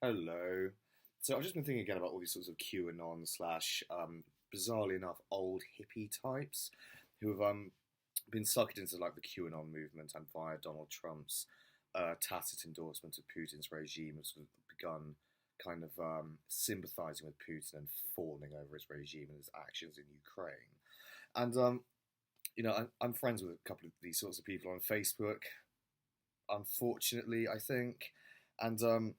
Hello. So I've just been thinking again about all these sorts of QAnon slash, bizarrely enough, old hippie types who have been sucked into like the QAnon movement and via Donald Trump's tacit endorsement of Putin's regime have sort of begun kind of sympathizing with Putin and fawning over his regime and his actions in Ukraine. And I'm friends with a couple of these sorts of people on Facebook. Unfortunately, I think, and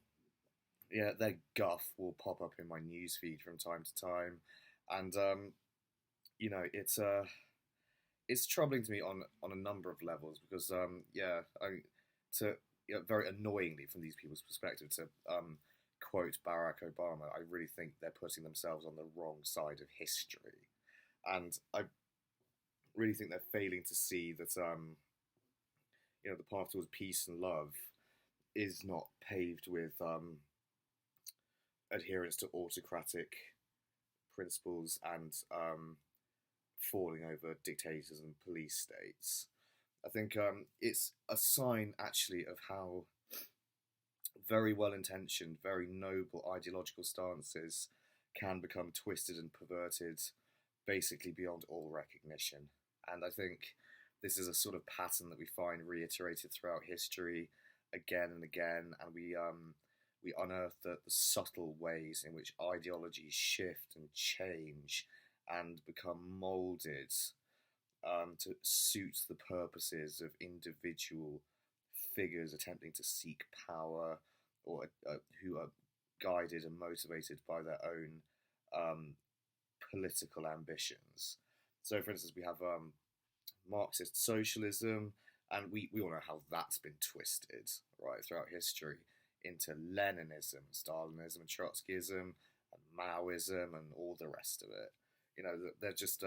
yeah, their guff will pop up in my newsfeed from time to time, and it's troubling to me on a number of levels because very annoyingly from these people's perspective to quote Barack Obama, I really think they're putting themselves on the wrong side of history, and I really think they're failing to see that the path towards peace and love is not paved with adherence to autocratic principles and falling over dictators and police states. I think it's a sign, actually, of how very well intentioned, very noble ideological stances can become twisted and perverted basically beyond all recognition. And I think this is a sort of pattern that we find reiterated throughout history again and again, and we unearth the subtle ways in which ideologies shift and change and become moulded to suit the purposes of individual figures attempting to seek power or who are guided and motivated by their own political ambitions. So, for instance, we have Marxist socialism, and we all know how that's been twisted, right, throughout history into Leninism, Stalinism, and Trotskyism, and Maoism, and all the rest of it. They're just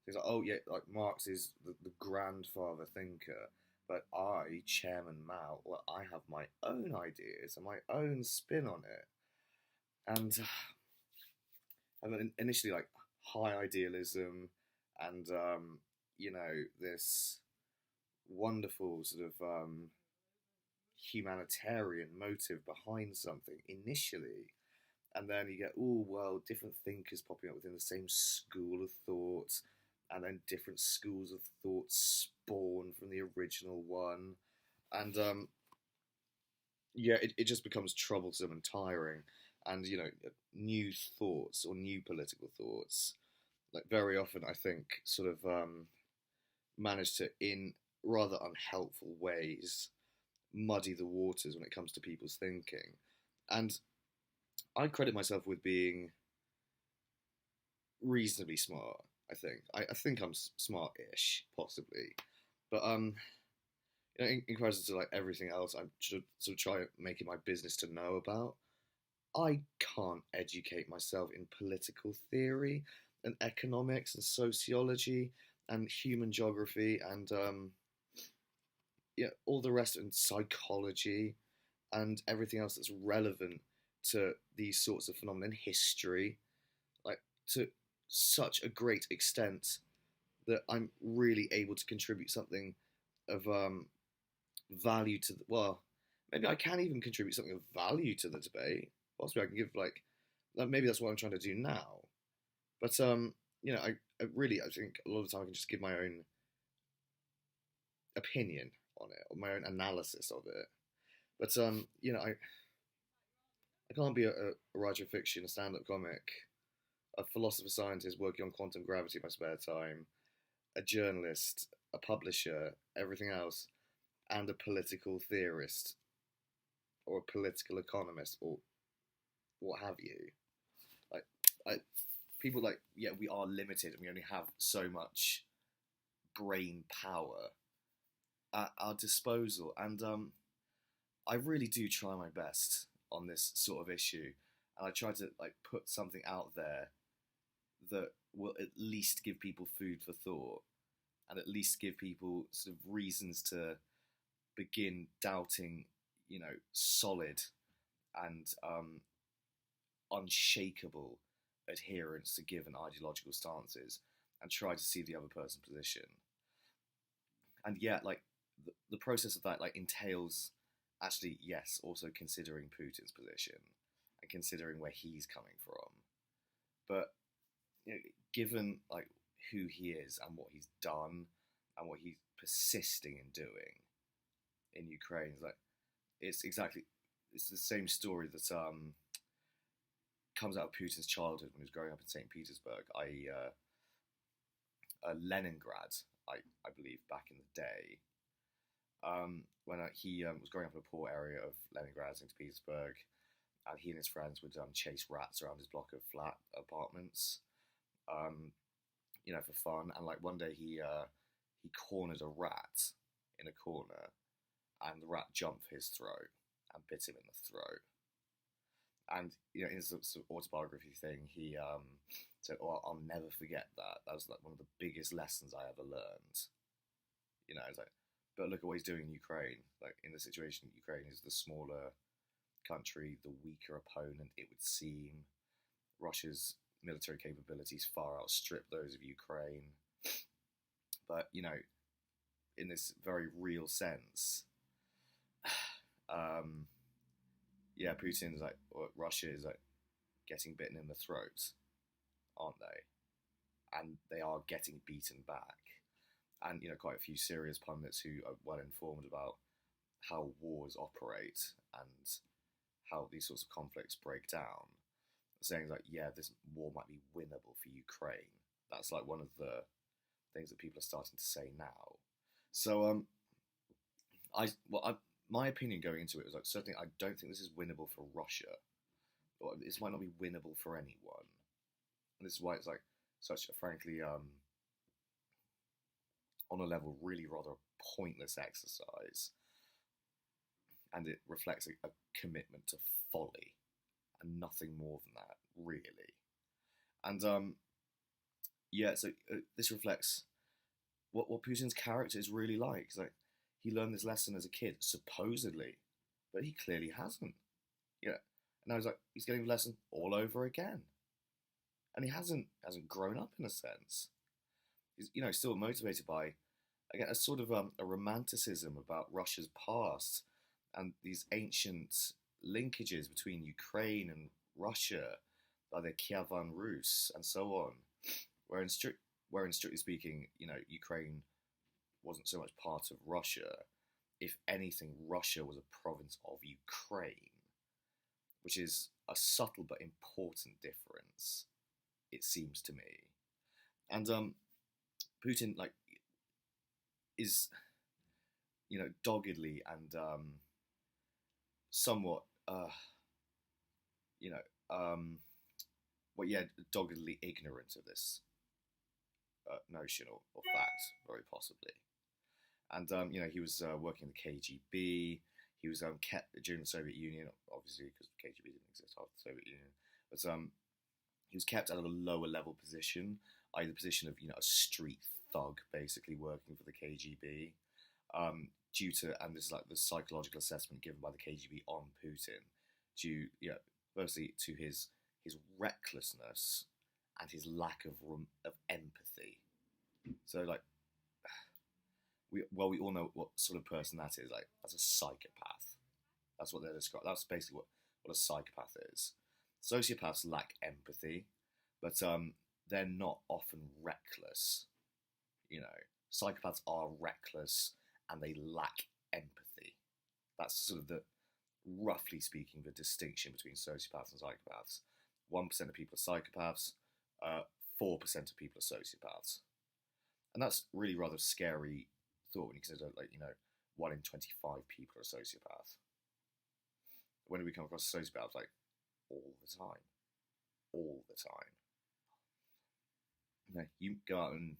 it's like, oh yeah, like Marx is the grandfather thinker, but I, Chairman Mao, well, I have my own ideas and my own spin on it, and then initially like high idealism and this wonderful sort of humanitarian motive behind something initially, and then you get different thinkers popping up within the same school of thought, and then different schools of thought spawn from the original one, and it just becomes troublesome and tiring, and new thoughts or new political thoughts, like very often I think sort of manage to, in rather unhelpful ways, muddy the waters when it comes to people's thinking. And I credit myself with being reasonably smart, I think. I think I'm smart-ish, possibly. But in comparison to like everything else I should sort of try making my business to know about, I can't educate myself in political theory and economics and sociology and human geography and all the rest, and psychology and everything else that's relevant to these sorts of phenomena in history, like to such a great extent that I'm really able to contribute something of value to maybe I can even contribute something of value to the debate. Possibly I can give maybe that's what I'm trying to do now. But I think a lot of the time I can just give my own opinion on it, or my own analysis of it. But I can't be a writer of fiction, a stand-up comic, a philosopher scientist working on quantum gravity in my spare time, a journalist, a publisher, everything else, and a political theorist or a political economist or what have you. People we are limited and we only have so much brain power at our disposal, and I really do try my best on this sort of issue, and I try to put something out there that will at least give people food for thought, and at least give people sort of reasons to begin doubting, solid and unshakable adherence to given ideological stances, and try to see the other person's position. And the process of that entails actually, yes, also considering Putin's position and considering where he's coming from. But you know, given like who he is and what he's done and what he's persisting in doing in Ukraine, it's the same story that comes out of Putin's childhood when he was growing up in St. Petersburg, i.e., Leningrad, I believe, back in the day. When he was growing up in a poor area of Leningrad, St. Petersburg, and he and his friends would chase rats around his block of flat apartments, for fun. And like one day he cornered a rat in a corner, and the rat jumped for his throat and bit him in the throat. And in his sort of autobiography thing, he said, "Oh, I'll never forget that. That was like one of the biggest lessons I ever learned." It's like, but look at what he's doing in Ukraine. Like in the situation, Ukraine is the smaller country, the weaker opponent. It would seem Russia's military capabilities far outstrip those of Ukraine. But in this very real sense, Putin's like, or Russia is like getting bitten in the throat, aren't they? And they are getting beaten back. And quite a few serious pundits who are well informed about how wars operate and how these sorts of conflicts break down, saying like, yeah, this war might be winnable for Ukraine. That's like one of the things that people are starting to say now. So my opinion going into it was like, certainly I don't think this is winnable for Russia. Or this might not be winnable for anyone. And this is why it's like such a frankly on a level really rather pointless exercise, and it reflects a commitment to folly and nothing more than that, really. And so this reflects what Putin's character is really like. It's like he learned this lesson as a kid, supposedly, but he clearly hasn't. And now he's getting the lesson all over again, and he hasn't grown up in a sense. He's still motivated by, again, a sort of a romanticism about Russia's past and these ancient linkages between Ukraine and Russia, by the Kievan Rus and so on, wherein strictly speaking, Ukraine wasn't so much part of Russia. If anything, Russia was a province of Ukraine, which is a subtle but important difference, it seems to me. And Putin is doggedly and somewhat doggedly ignorant of this notion or fact, very possibly. And he was working in the KGB. He was kept during the Soviet Union, obviously, because the KGB didn't exist after the Soviet Union. But he was kept at a lower level position, i.e. the position of a street thug, basically working for the KGB, due to, and this is like the psychological assessment given by the KGB on Putin, due firstly to his recklessness and his lack of empathy. So we all know what sort of person that is. Like, that's a psychopath. That's what they're describing. That's basically what a psychopath is. Sociopaths lack empathy, but they're not often reckless. Psychopaths are reckless and they lack empathy. That's sort of roughly speaking, the distinction between sociopaths and psychopaths. 1% of people are psychopaths, 4% of people are sociopaths. And that's really rather scary thought when you consider, 1 in 25 people are a sociopath. When do we come across a sociopath? All the time. All the time. You go out and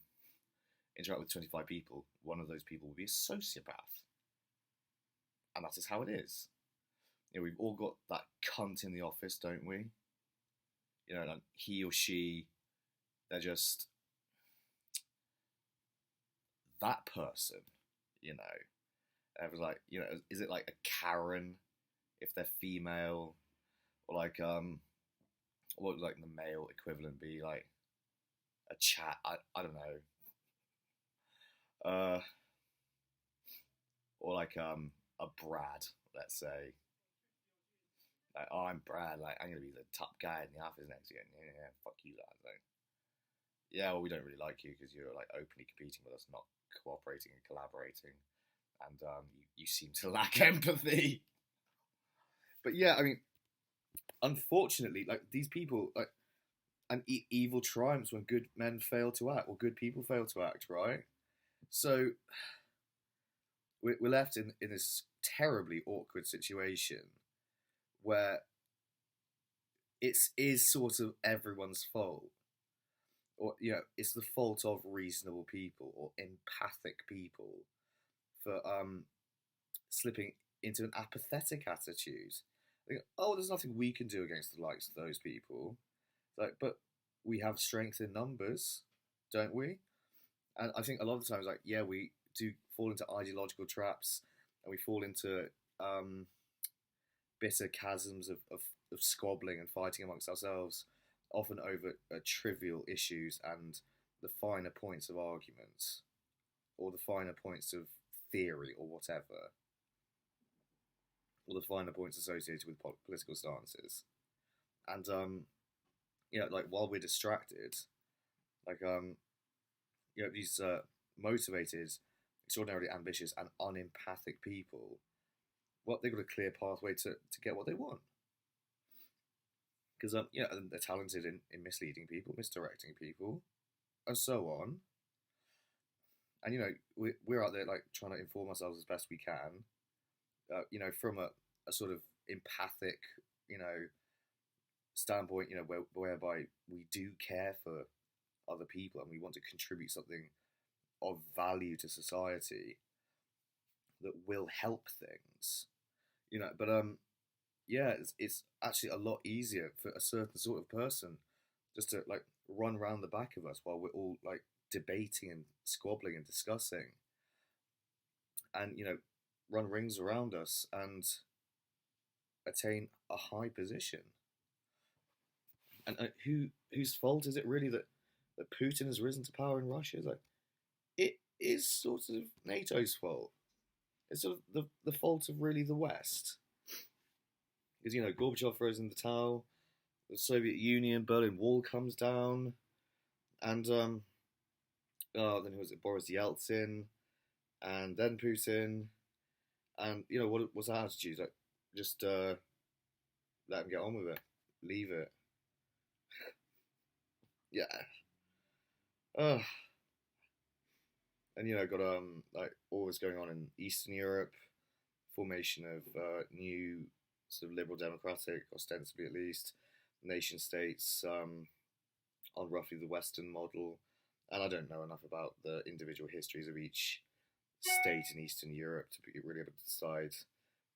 interact with 25 people, one of those people will be a sociopath. And that is how it is. We've all got that cunt in the office, don't we? He or she, they're just that person, It was is it like a Karen if they're female? Or what would the male equivalent be? Like a chat, I don't know. Or a Brad, let's say, like, oh, I'm Brad, like, I'm gonna be the top guy in the office next year. Yeah, fuck you, lads. Like, yeah, well, we don't really like you because you're like openly competing with us, not cooperating and collaborating, and you seem to lack empathy. But yeah, I mean, unfortunately, like, these people, like, and evil triumphs when good men fail to act, or good people fail to act, right? So we're left in this terribly awkward situation where it is sort of everyone's fault, or it's the fault of reasonable people or empathic people for slipping into an apathetic attitude. Like, oh, there's nothing we can do against the likes of those people. Like, but we have strength in numbers, don't we? And I think a lot of the times, like, yeah, we do fall into ideological traps, and we fall into bitter chasms of squabbling and fighting amongst ourselves, often over trivial issues and the finer points of arguments, or the finer points of theory, or whatever, or the finer points associated with political stances. And like, while we're distracted, like, these motivated, extraordinarily ambitious, and unempathic people, they've got a clear pathway to get what they want. Because they're talented in misleading people, misdirecting people, and so on. And we're out there, like, trying to inform ourselves as best we can, from a sort of empathic, standpoint, whereby we do care for other people and we want to contribute something of value to society that will help things, but it's actually a lot easier for a certain sort of person just to, like, run around the back of us while we're all, like, debating and squabbling and discussing, and run rings around us and attain a high position. And whose fault is it really that Putin has risen to power in Russia? It's like, it is sort of NATO's fault. It's sort of the fault of really the West. Because, Gorbachev throws in the towel, the Soviet Union, Berlin Wall comes down, and then who was it, Boris Yeltsin, and then Putin, and, what was our attitude? Like, just let him get on with it, leave it. Yeah. And got like, all this going on in Eastern Europe, formation of new sort of liberal democratic, ostensibly at least, nation states on roughly the Western model. And I don't know enough about the individual histories of each state in Eastern Europe to be really able to decide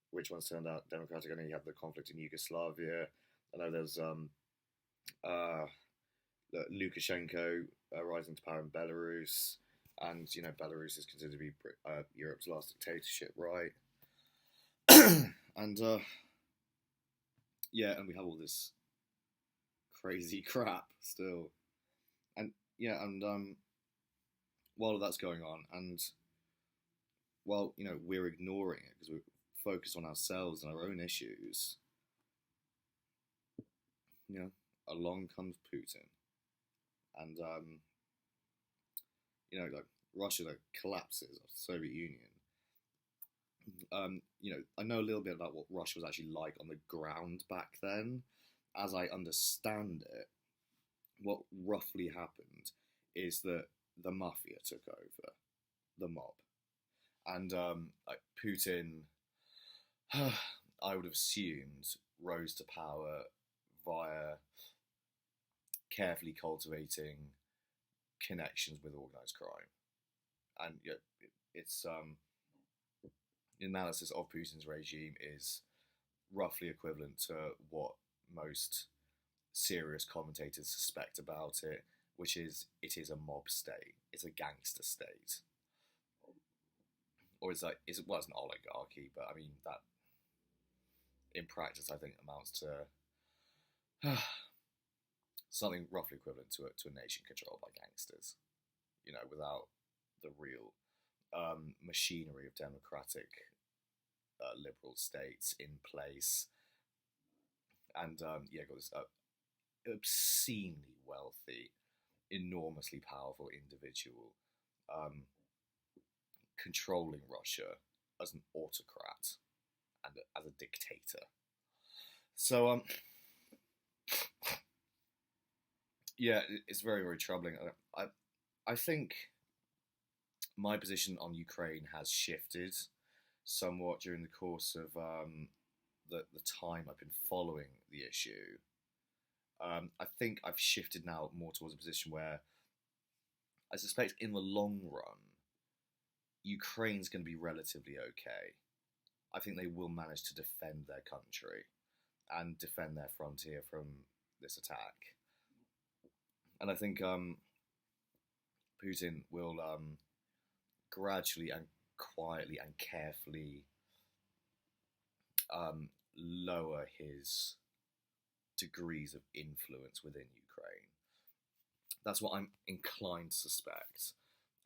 which ones turned out democratic. I know you have the conflict in Yugoslavia. I know there's Lukashenko rising to power in Belarus, and Belarus is considered to be Europe's last dictatorship, right? And and we have all this crazy crap still, and while that's going on, and while we're ignoring it because we're focused on ourselves and our own issues, along comes Putin. And like, Russia, like, collapses of the Soviet Union. I know a little bit about what Russia was actually like on the ground back then. As I understand it, what roughly happened is that the mafia took over, the mob, and like, Putin, I would have assumed, rose to power via carefully cultivating connections with organised crime. And it's analysis of Putin's regime is roughly equivalent to what most serious commentators suspect about it, which is it is a mob state, it's a gangster state, or it's an oligarchy, but I mean that in practice I think amounts to something roughly equivalent to a nation controlled by gangsters, without the real machinery of democratic liberal states in place, and got this obscenely wealthy, enormously powerful individual um, controlling Russia as an autocrat and as a dictator. So yeah, it's very, very troubling. I think my position on Ukraine has shifted somewhat during the course of the time I've been following the issue. I think I've shifted now more towards a position where I suspect in the long run, Ukraine's going to be relatively okay. I think they will manage to defend their country and defend their frontier from this attack. And I think Putin will gradually and quietly and carefully lower his degrees of influence within Ukraine. That's what I'm inclined to suspect.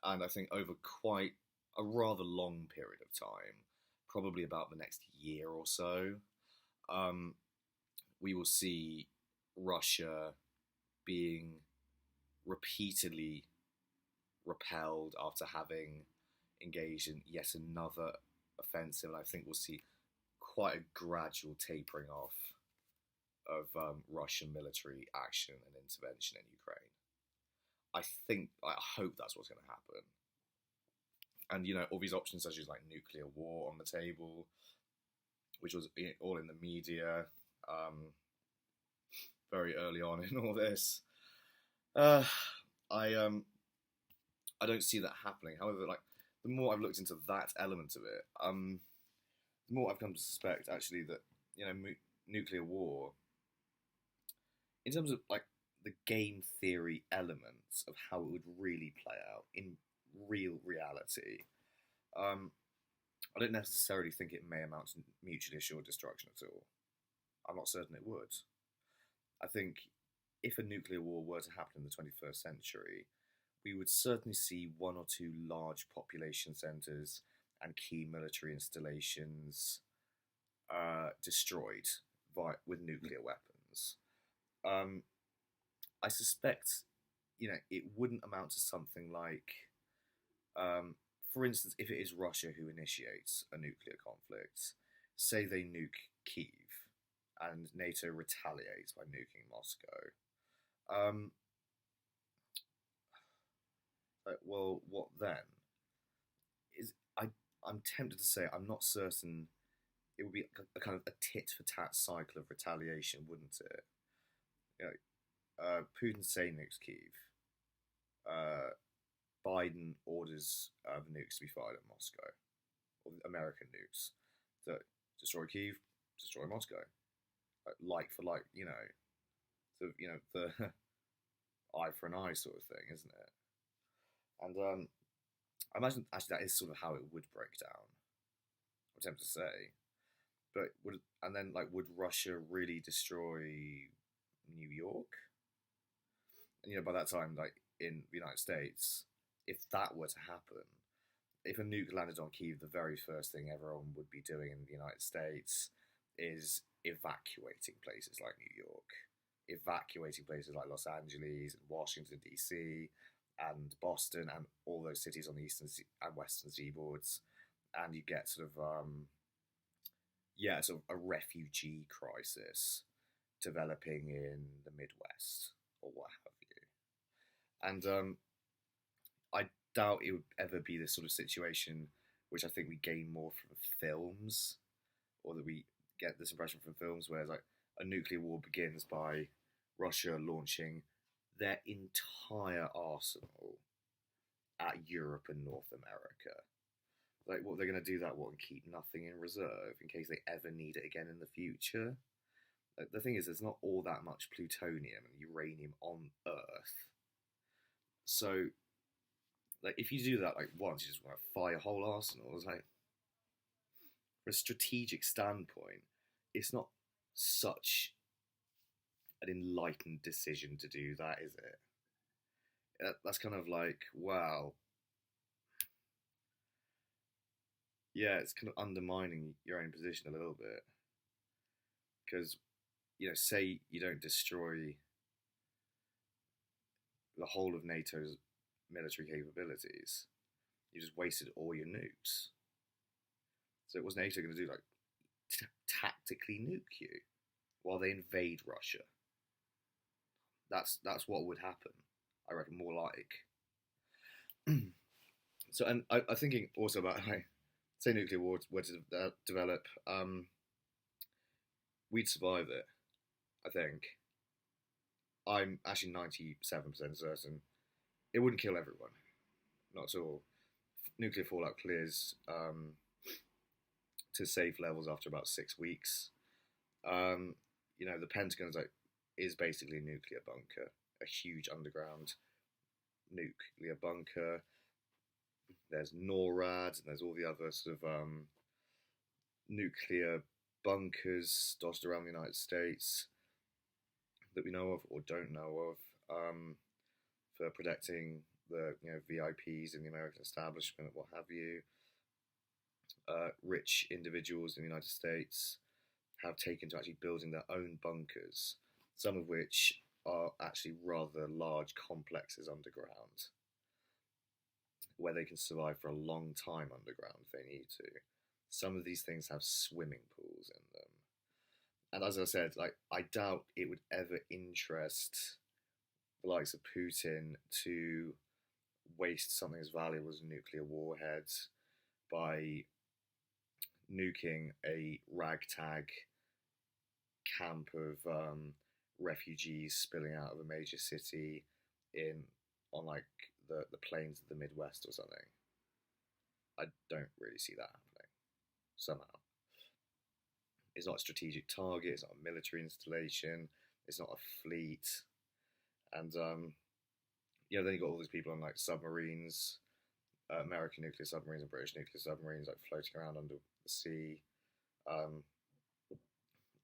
And I think over quite a rather long period of time, probably about the next year or so, we will see Russia being repeatedly repelled after having engaged in yet another offensive. And I think we'll see quite a gradual tapering off of Russian military action and intervention in Ukraine. I hope that's what's going to happen. And, all these options such as like nuclear war on the table, which was all in the media very early on in all this. I don't see that happening. However, like the more I've looked into that element of it, the more I've come to suspect actually that nuclear war, in terms of like the game theory elements of how it would really play out in real reality, I don't necessarily think it may amount to mutually assured destruction at all. I'm not certain it would. I think if a nuclear war were to happen in the 21st century, we would certainly see one or two large population centres and key military installations destroyed with nuclear weapons. I suspect, it wouldn't amount to something like, for instance, if it is Russia who initiates a nuclear conflict, say they nuke Kyiv, and NATO retaliates by nuking Moscow. Well, what then? I'm tempted to say I'm not certain. It would be a kind of a tit-for-tat cycle of retaliation, wouldn't it? Putin say nukes Kyiv. Biden orders the nukes to be fired at Moscow, or the American nukes. So destroy Kyiv, destroy Moscow, like for like, sort of, the eye for an eye sort of thing, isn't it? And I imagine actually that is sort of how it would break down. I'm tempted to say, but would Russia really destroy New York? And by that time, like in the United States, if that were to happen, if a nuke landed on Kyiv, the very first thing everyone would be doing in the United States is evacuating places like New York, evacuating places like Los Angeles and Washington DC and Boston and all those cities on the eastern and western seaboards, and you get sort of a refugee crisis developing in the Midwest or what have you. And I doubt it would ever be this sort of situation, which I think we gain more from films, or that we get this impression from films where like a nuclear war begins by Russia launching their entire arsenal at Europe and North America. Like, what, they're going to do that, and keep nothing in reserve in case they ever need it again in the future? Like, the thing is, there's not all that much plutonium and uranium on Earth. So, like, if you do that, like, once, you just want to fire a whole arsenal. It's like, from a strategic standpoint, it's not such an enlightened decision to do that, is it? That's kind of like, wow. yeah, it's kind of undermining your own position a little bit because say you don't destroy the whole of NATO's military capabilities, you just wasted all your nukes. So was NATO going to do like tactically nuke you while they invade Russia? That's what would happen. I reckon more like. So, and I'm thinking also about like, say nuclear war were to develop, we'd survive it. I think. I'm actually 97% certain it wouldn't kill everyone, not at all. Nuclear fallout clears to safe levels after about 6 weeks. The Pentagon's is basically a nuclear bunker, a huge underground nuclear bunker. There's NORAD and there's all the other sort of nuclear bunkers dotted around the United States that we know of or don't know of, for protecting the VIPs in the American establishment, what have you. Rich individuals in the United States have taken to actually building their own bunkers, some of which are actually rather large complexes underground, where they can survive for a long time underground if they need to. Some of these things have swimming pools in them. And as I said, I doubt it would ever interest the likes of Putin to waste something as valuable as nuclear warheads by nuking a ragtag camp of refugees spilling out of a major city on the plains of the Midwest or something. I don't really see that happening somehow. It's not a strategic target, it's not a military installation, it's not a fleet. And then you've got all these people on submarines, American nuclear submarines and British nuclear submarines floating around under the sea,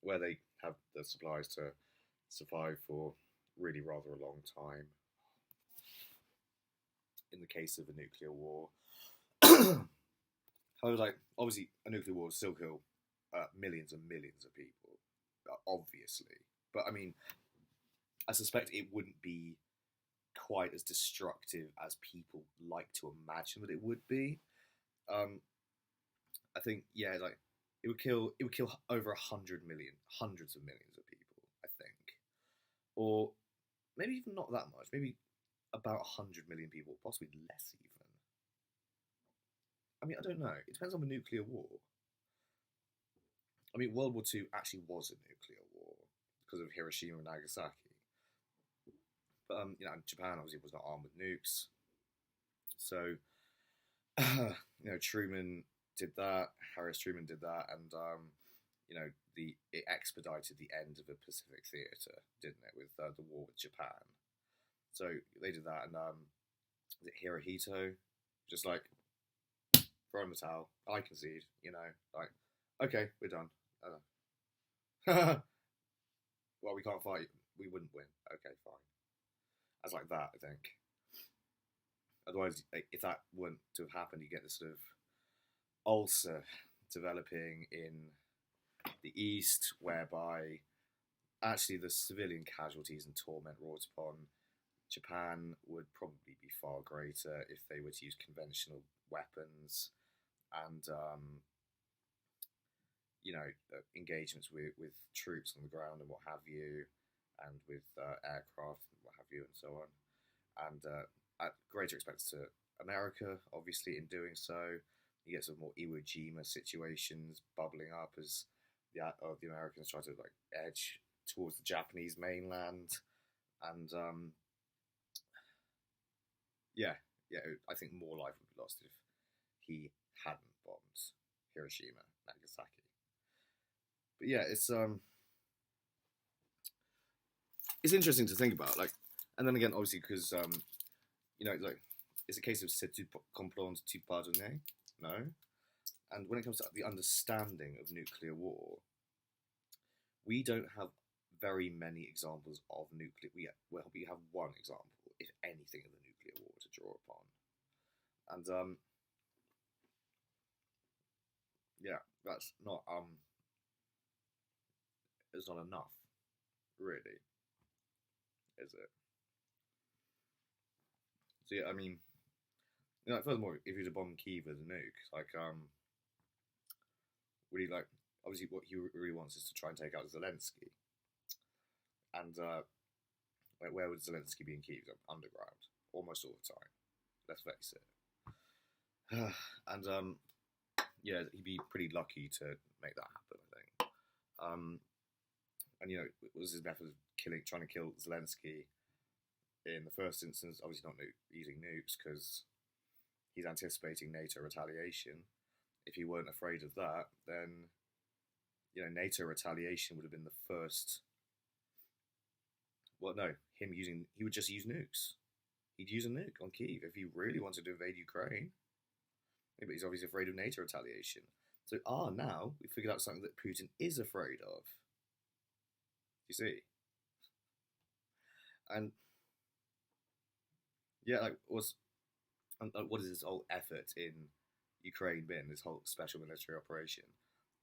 where they have the supplies to survive for really rather a long time. In the case of a nuclear war, however, obviously a nuclear war would still kill millions and millions of people, obviously. But I mean, I suspect it wouldn't be quite as destructive as people like to imagine that it would be. I think it would kill over 100 million, hundreds of millions of people. I think, or maybe even not that much. Maybe about 100 million people, possibly less even. I mean, I don't know. It depends on the nuclear war. I mean, World War II actually was a nuclear war because of Hiroshima and Nagasaki. But Japan obviously was not armed with nukes, so Truman did that. Harris Truman did that, and it expedited the end of the Pacific Theater, didn't it, with the war with Japan? So they did that, and was it Hirohito? Just throw in the towel. I concede. Okay, we're done. Well, we can't fight. We wouldn't win. Okay, fine. As that, I think. Otherwise, if that weren't to have happened, you get this sort of ulcer developing in the East, whereby actually the civilian casualties and torment wrought upon Japan would probably be far greater if they were to use conventional weapons and engagements with troops on the ground and what have you, and with aircraft and what have you, and so on. And at greater expense to America, obviously, in doing so. You get some more Iwo Jima situations bubbling up as the Americans try to edge towards the Japanese mainland, and I think more life would be lost if he hadn't bombed Hiroshima, Nagasaki. But yeah, it's interesting to think about, and then again, obviously, because it's a case of c'est tu comprends, tu pardonner. No. And when it comes to the understanding of nuclear war, we don't have very many examples of nuclear. We have one example, if anything, of the nuclear war to draw upon. And yeah, that's not it's not enough, really, is it? So yeah, I mean, furthermore, if you were to bomb Kiev with a nuke, like, would he like? Obviously, what he really wants is to try and take out Zelensky, and like, where would Zelensky be in Kiev? Underground, almost all the time. Let's face it. And yeah, he'd be pretty lucky to make that happen, I think. And it was his method of trying to kill Zelensky in the first instance. Obviously, not using nukes because he's anticipating NATO retaliation. If he weren't afraid of that, then NATO retaliation would have been the first. Well, no, he would just use nukes. He'd use a nuke on Kiev if he really wanted to invade Ukraine. Yeah, but he's obviously afraid of NATO retaliation. So, now we figured out something that Putin is afraid of. You see? And yeah, what is this whole effort in Ukraine been? This whole special military operation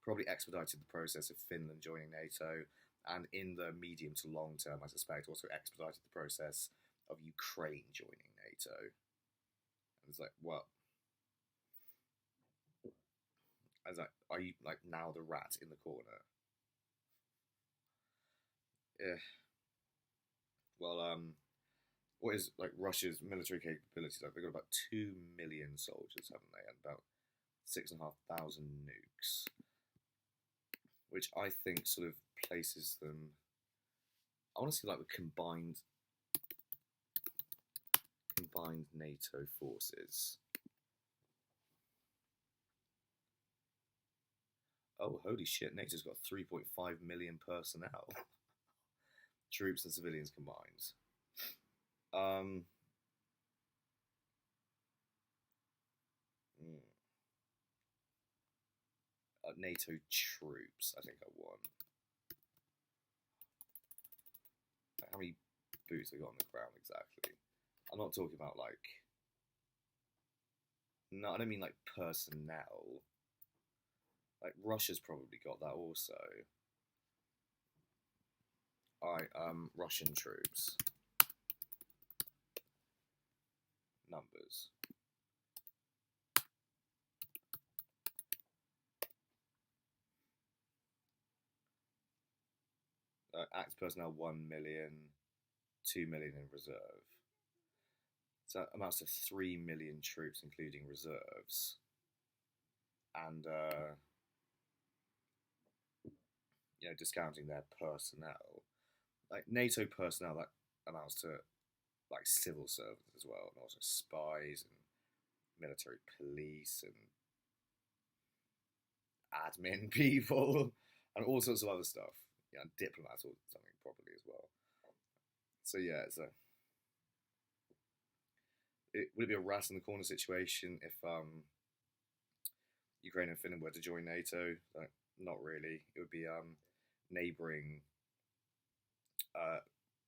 probably expedited the process of Finland joining NATO, and in the medium to long term, I suspect, also expedited the process of Ukraine joining NATO. And it's like, well, I was like, are you like now the rat in the corner? Yeah. Well, what is like Russia's military capabilities? Like they've got about 2 million soldiers, haven't they? And about 6,500 nukes, which I think sort of places them. I want to see like the combined NATO forces. Oh, holy shit! NATO's got 3.5 million personnel, troops and civilians combined. NATO troops, I think I won. How many boots they got on the ground exactly? I'm not talking about like. No, I don't mean like personnel. Like Russia's probably got that also. Alright, Russian troops. Numbers. Active personnel 1 million, 2 million in reserve. So that amounts to 3 million troops, including reserves. And, discounting their personnel. Like, NATO personnel, that amounts to, like, civil servants as well, and also spies and military police and admin people and all sorts of other stuff. Yeah, diplomats or something probably as well. So yeah, would it be a rat in the corner situation if Ukraine and Finland were to join NATO? Not really. It would be neighbouring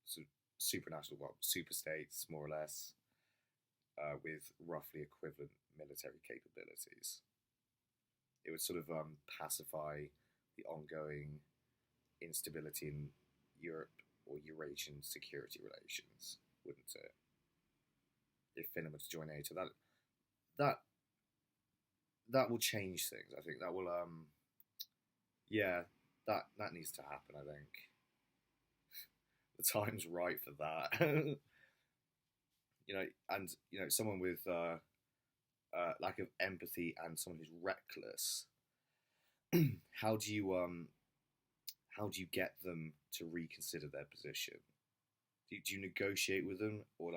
sort of supranational, super states more or less, with roughly equivalent military capabilities. It would sort of pacify the ongoing instability in Europe or Eurasian security relations, wouldn't it? If Finland were to join NATO, that will change things. I think that will that needs to happen. I think the time's right for that. Someone with lack of empathy and someone who's reckless. How do you get them to reconsider their position? Do you negotiate with them, or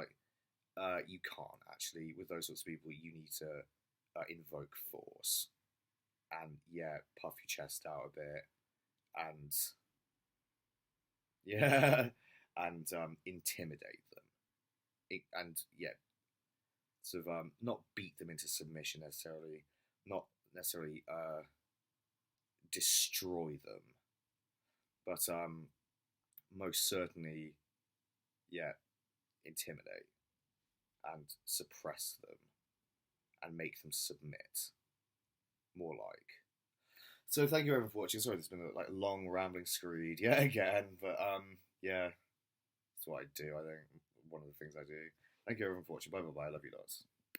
you can't actually with those sorts of people? You need to invoke force and puff your chest out a bit and intimidate them sort of not beat them into submission necessarily, not necessarily destroy them, but most certainly, intimidate and suppress them and make them submit, more like. So thank you everyone for watching. Sorry, there's been a like long rambling screed yet again, but yeah, that's what I do. I think one of the things I do. Thank you everyone for watching. Bye bye bye. I love you lots.